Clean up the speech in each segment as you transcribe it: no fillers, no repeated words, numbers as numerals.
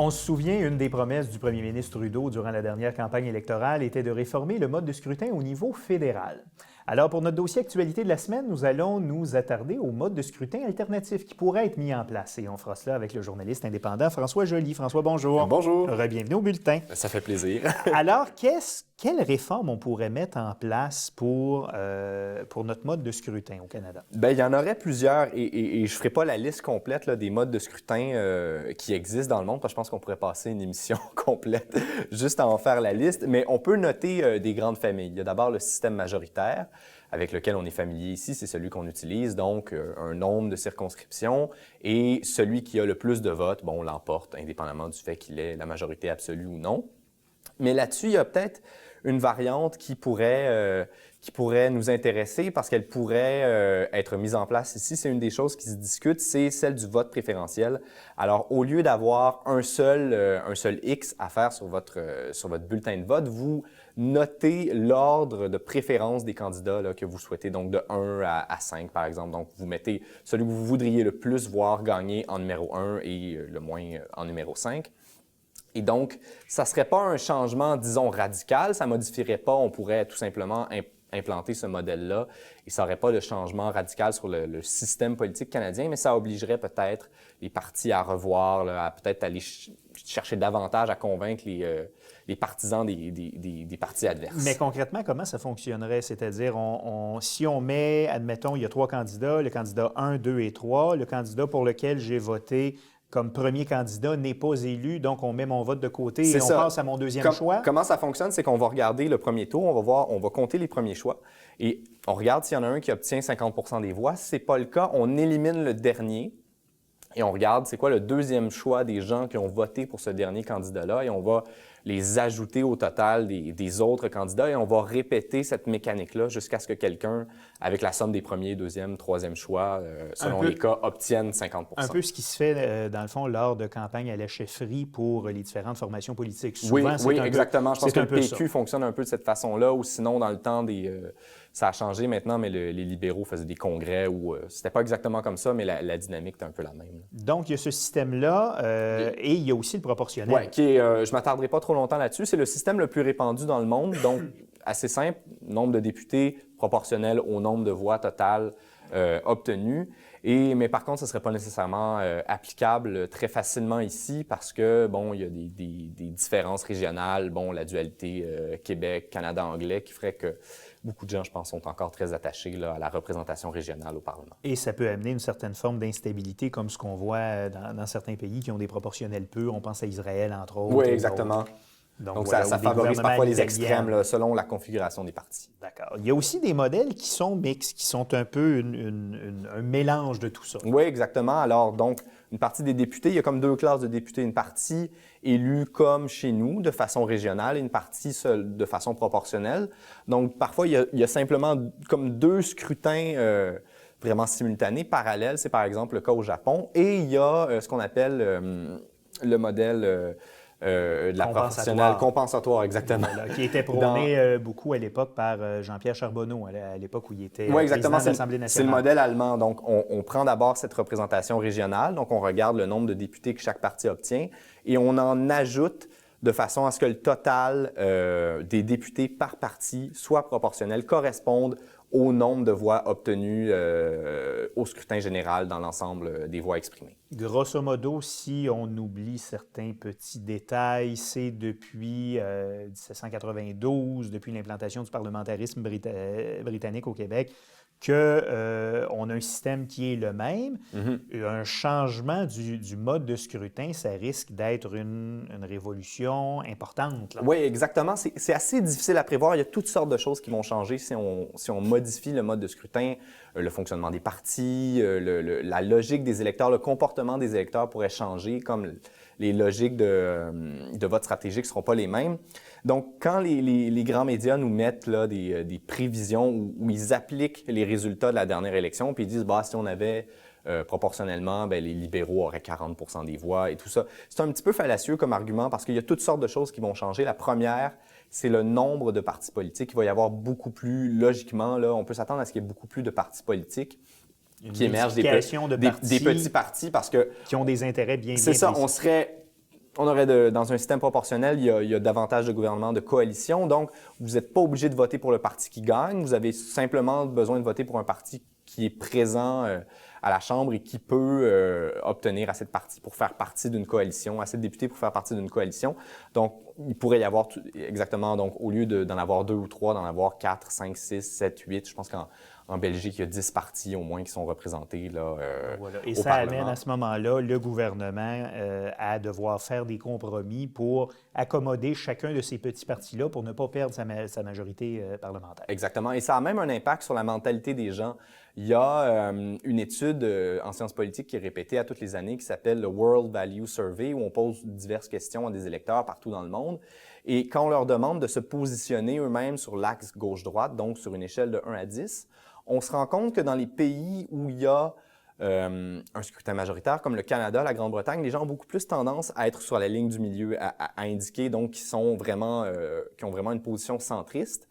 On se souvient, une des promesses du premier ministre Trudeau durant la dernière campagne électorale était de réformer le mode de scrutin au niveau fédéral. Alors, pour notre dossier actualité de la semaine, nous allons nous attarder au mode de scrutin alternatif qui pourrait être mis en place. Et on fera cela avec le journaliste indépendant François Joly. François, bonjour. Bonjour. Bienvenue au bulletin. Ça fait plaisir. Alors, quelle réforme on pourrait mettre en place pour notre mode de scrutin au Canada? Bien, il y en aurait plusieurs et je ne ferai pas la liste complète là, des modes de scrutin qui existent dans le monde, parce que je pense qu'on pourrait passer une émission complète juste à en faire la liste. Mais on peut noter des grandes familles. Il y a d'abord le système majoritaire avec lequel on est familier ici, c'est celui qu'on utilise, donc un nombre de circonscriptions et celui qui a le plus de votes, bon, on l'emporte, indépendamment du fait qu'il ait la majorité absolue ou non. Mais là-dessus, il y a peut-être une variante qui pourrait nous intéresser parce qu'elle pourrait être mise en place ici. C'est une des choses qui se discute, c'est celle du vote préférentiel. Alors, au lieu d'avoir un seul X à faire sur votre bulletin de vote, vous notez l'ordre de préférence des candidats là, que vous souhaitez, donc de 1 à 5, par exemple. Donc, vous mettez celui que vous voudriez le plus voir gagner en numéro 1 et le moins en numéro 5. Et donc, ça ne serait pas un changement, disons, radical, ça ne modifierait pas, on pourrait tout simplement implanter ce modèle-là et ça n'aurait pas de changement radical sur le système politique canadien, mais ça obligerait peut-être les partis à revoir, là, à peut-être aller chercher davantage à convaincre les partisans des partis adverses. Mais concrètement, comment ça fonctionnerait? C'est-à-dire, si on met, admettons, il y a 3 candidats, le candidat 1, 2 et 3, le candidat pour lequel j'ai voté comme premier candidat n'est pas élu, donc on met mon vote de côté et on passe à mon deuxième choix? Comment ça fonctionne? C'est qu'on va regarder le premier tour, on va compter les premiers choix et on regarde s'il y en a un qui obtient 50 des voix. Si ce n'est pas le cas, on élimine le dernier et on regarde c'est quoi le deuxième choix des gens qui ont voté pour ce dernier candidat-là et on va les ajouter au total des autres candidats et on va répéter cette mécanique-là jusqu'à ce que quelqu'un, avec la somme des premiers, deuxième, troisième choix, selon les cas, obtienne 50 Un peu ce qui se fait, dans le fond, lors de campagnes à la chefferie pour les différentes formations politiques. Souvent, oui, exactement. Je pense que le PQ ça. fonctionne un peu de cette façon-là, ou sinon, dans le temps, ça a changé maintenant, mais les libéraux faisaient des congrès où c'était pas exactement comme ça, mais la dynamique était un peu la même. Donc, il y a ce système-là et il y a aussi le proportionnel. Oui, je ne m'attarderai pas trop longtemps là-dessus. C'est le système le plus répandu dans le monde, donc assez simple, nombre de députés proportionnel au nombre de voix totales obtenues. Mais par contre, ce ne serait pas nécessairement applicable très facilement ici parce que, bon, il y a des différences régionales, bon, la dualité Québec, Canada, anglais qui ferait que beaucoup de gens, je pense, sont encore très attachés là, à la représentation régionale au Parlement. Et ça peut amener une certaine forme d'instabilité, comme ce qu'on voit dans certains pays qui ont des proportionnels peu. On pense à Israël, entre autres. Oui, exactement. Donc voilà, ça favorise parfois les extrêmes là, selon la configuration des partis. D'accord. Il y a aussi des modèles qui sont mixtes, qui sont un peu un mélange de tout ça. Oui, exactement. Alors, donc, une partie des députés, il y a comme 2 classes de députés. Une partie élue comme chez nous, de façon régionale, et une partie seule, de façon proportionnelle. Donc, parfois, il y a simplement comme 2 scrutins vraiment simultanés, parallèles. C'est par exemple le cas au Japon. Et il y a ce qu'on appelle le modèle de la proportionnelle compensatoire, exactement. Voilà, qui était prôné beaucoup à l'époque par Jean-Pierre Charbonneau, à l'époque où il était président de l'Assemblée nationale. C'est le modèle allemand. Donc, on prend d'abord cette représentation régionale. Donc, on regarde le nombre de députés que chaque parti obtient et on en ajoute de façon à ce que le total des députés par parti soit proportionnel, corresponde au nombre de voix obtenues au scrutin général dans l'ensemble des voix exprimées. Grosso modo, si on oublie certains petits détails, c'est depuis 1792, depuis l'implantation du parlementarisme britannique au Québec, qu'on a un système qui est le même. Un changement du mode de scrutin, ça risque d'être une révolution importante. Là. Oui, exactement. C'est assez difficile à prévoir. Il y a toutes sortes de choses qui vont changer si on modifie le mode de scrutin, le fonctionnement des partis, la logique des électeurs, le comportement des électeurs pourrait changer, comme les logiques de vote stratégique ne seront pas les mêmes. Donc, quand les grands médias nous mettent là, des prévisions où ils appliquent les résultats de la dernière élection, puis ils disent si on avait proportionnellement, les libéraux auraient 40 des voix et tout ça. C'est un petit peu fallacieux comme argument parce qu'il y a toutes sortes de choses qui vont changer. La première, c'est le nombre de partis politiques. Il va y avoir beaucoup plus, logiquement, là, on peut s'attendre à ce qu'il y ait beaucoup plus de partis politiques qui émergent des petits partis parce que qui ont des intérêts bien c'est ça, précis. dans un système proportionnel, il y a davantage de gouvernements de coalition. Donc, vous n'êtes pas obligé de voter pour le parti qui gagne. Vous avez simplement besoin de voter pour un parti qui est présent à la Chambre et qui peut obtenir assez de partis pour faire partie d'une coalition, assez de députés pour faire partie d'une coalition. Donc, il pourrait y avoir exactement, donc au lieu d'en avoir 2 ou 3, d'en avoir 4, 5, 6, 7, 8. Je pense qu'en Belgique, il y a 10 partis au moins qui sont représentés là, Voilà. Et au ça Parlement. amène à ce moment-là le gouvernement à devoir faire des compromis pour accommoder chacun de ces petits partis-là pour ne pas perdre sa majorité parlementaire. Exactement. Et ça a même un impact sur la mentalité des gens. Il y a une étude en sciences politiques qui est répétée à toutes les années qui s'appelle le World Value Survey, où on pose diverses questions à des électeurs partout dans le monde. Et quand on leur demande de se positionner eux-mêmes sur l'axe gauche-droite, donc sur une échelle de 1 à 10, on se rend compte que dans les pays où il y a un scrutin majoritaire, comme le Canada, la Grande-Bretagne, les gens ont beaucoup plus tendance à être sur la ligne du milieu, à indiquer donc qui ont vraiment une position centriste.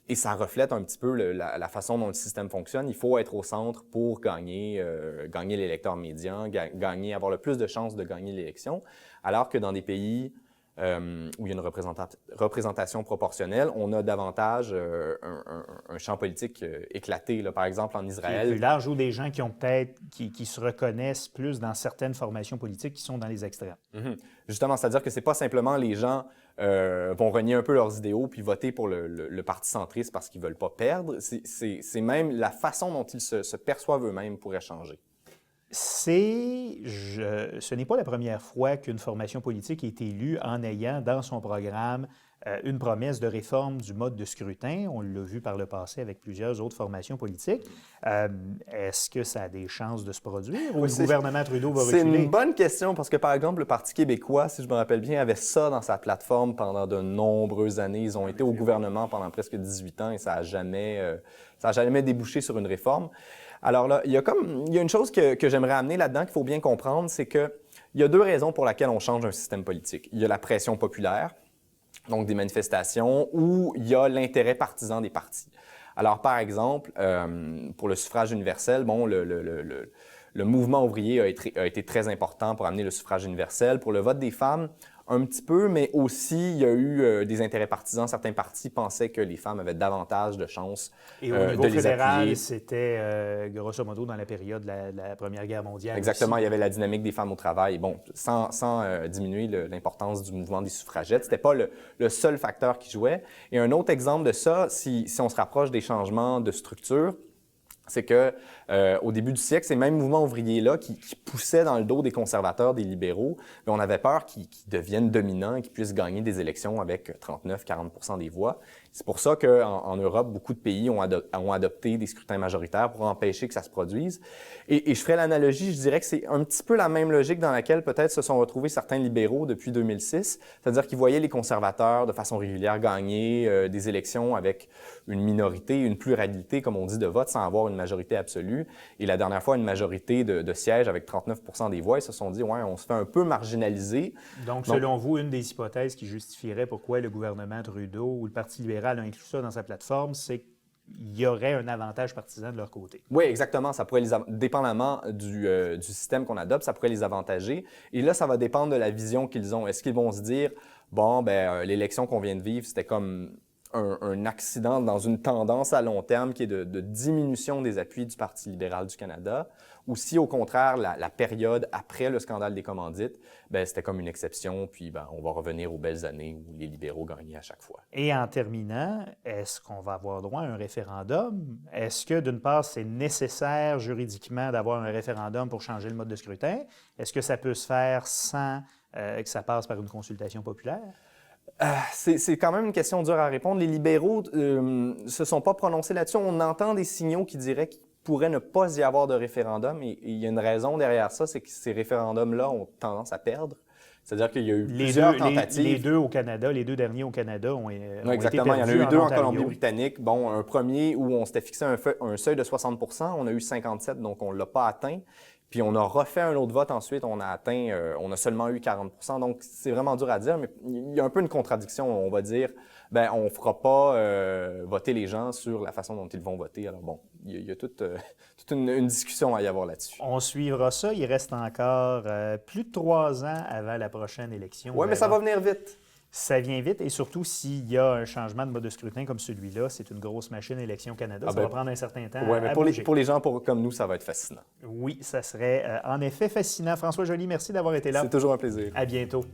Et ça reflète un petit peu la façon dont le système fonctionne. Il faut être au centre pour gagner l'électeur médian, avoir le plus de chances de gagner l'élection, alors que dans des pays où il y a une représentation proportionnelle, on a davantage un champ politique éclaté. Là, par exemple, en Israël. Plus large, ou des gens qui ont peut-être qui se reconnaissent plus dans certaines formations politiques qui sont dans les extrêmes. Mm-hmm. Justement, c'est-à-dire que c'est pas simplement les gens vont renier un peu leurs idéaux puis voter pour le parti centriste parce qu'ils veulent pas perdre. C'est même la façon dont ils se perçoivent eux-mêmes pourrait changer. Ce n'est pas la première fois qu'une formation politique est élue en ayant dans son programme une promesse de réforme du mode de scrutin. On l'a vu par le passé avec plusieurs autres formations politiques. Est-ce que ça a des chances de se produire ou le gouvernement Trudeau va reculer? C'est une bonne question parce que, par exemple, le Parti québécois, si je me rappelle bien, avait ça dans sa plateforme pendant de nombreuses années. Ils ont été au gouvernement pendant presque 18 ans et ça n'a jamais débouché sur une réforme. Alors là, il y a une chose que j'aimerais amener là-dedans qu'il faut bien comprendre, c'est qu'il y a 2 raisons pour lesquelles on change un système politique. Il y a la pression populaire, donc des manifestations, ou il y a l'intérêt partisan des partis. Alors, par exemple, pour le suffrage universel, bon, le mouvement ouvrier a été très important pour amener le suffrage universel. Pour le vote des femmes, un petit peu, mais aussi il y a eu des intérêts partisans. Certains partis pensaient que les femmes avaient davantage de chances de les appuyer. Et au niveau fédéral, c'était grosso modo dans la période de la Première Guerre mondiale. Exactement, aussi. Il y avait la dynamique des femmes au travail. Bon, sans diminuer l'importance du mouvement des suffragettes, c'était pas le seul facteur qui jouait. Et un autre exemple de ça, si on se rapproche des changements de structure, c'est que au début du siècle, ces mêmes mouvements ouvriers-là qui poussaient dans le dos des conservateurs, des libéraux, mais on avait peur qu'ils deviennent dominants et qu'ils puissent gagner des élections avec 39-40% des voix. C'est pour ça qu'en Europe, beaucoup de pays ont adopté des scrutins majoritaires pour empêcher que ça se produise. Et je ferais l'analogie, je dirais que c'est un petit peu la même logique dans laquelle peut-être se sont retrouvés certains libéraux depuis 2006, c'est-à-dire qu'ils voyaient les conservateurs de façon régulière gagner des élections avec une minorité, une pluralité, comme on dit, de vote sans avoir une majorité absolue. Et la dernière fois, une majorité de sièges avec 39% des voix, ils se sont dit, ouais, on se fait un peu marginaliser. Donc, selon vous, une des hypothèses qui justifierait pourquoi le gouvernement Trudeau ou le Parti libéral a inclus ça dans sa plateforme, c'est qu'il y aurait un avantage partisan de leur côté. Oui, exactement. Ça pourrait dépendamment du système qu'on adopte, ça pourrait les avantager. Et là, ça va dépendre de la vision qu'ils ont. Est-ce qu'ils vont se dire, bon, l'élection qu'on vient de vivre, c'était comme un accident dans une tendance à long terme qui est de diminution des appuis du Parti libéral du Canada, ou si au contraire, la période après le scandale des commandites, c'était comme une exception, puis on va revenir aux belles années où les libéraux gagnaient à chaque fois. Et en terminant, est-ce qu'on va avoir droit à un référendum? Est-ce que, d'une part, c'est nécessaire juridiquement d'avoir un référendum pour changer le mode de scrutin? Est-ce que ça peut se faire sans que ça passe par une consultation populaire? C'est quand même une question dure à répondre. Les libéraux se sont pas prononcés là-dessus. On entend des signaux qui diraient qu'il pourrait ne pas y avoir de référendum. Et il y a une raison derrière ça, c'est que ces référendums-là ont tendance à perdre. C'est-à-dire qu'il y a eu plusieurs tentatives. Les deux au Canada, les 2 derniers au Canada ont été exactement. perdus. Il y en a eu 2 en Colombie-Britannique. Bon, un premier où on s'était fixé un seuil de 60%, on a eu 57%, donc on ne l'a pas atteint. Puis on a refait un autre vote ensuite, on a seulement eu 40%. Donc c'est vraiment dur à dire, mais il y a un peu une contradiction. On va dire, on ne fera pas voter les gens sur la façon dont ils vont voter. Alors bon, il y a toute une discussion à y avoir là-dessus. On suivra ça. Il reste encore plus de 3 ans avant la prochaine élection. Oui, mais ça va venir vite. Ça vient vite et surtout s'il y a un changement de mode de scrutin comme celui-là, c'est une grosse machine Élections Canada. Ça va prendre un certain temps mais à pour bouger. pour les gens comme nous, ça va être fascinant. Oui, ça serait en effet fascinant. François Joly, merci d'avoir été là. C'est toujours un plaisir. À bientôt.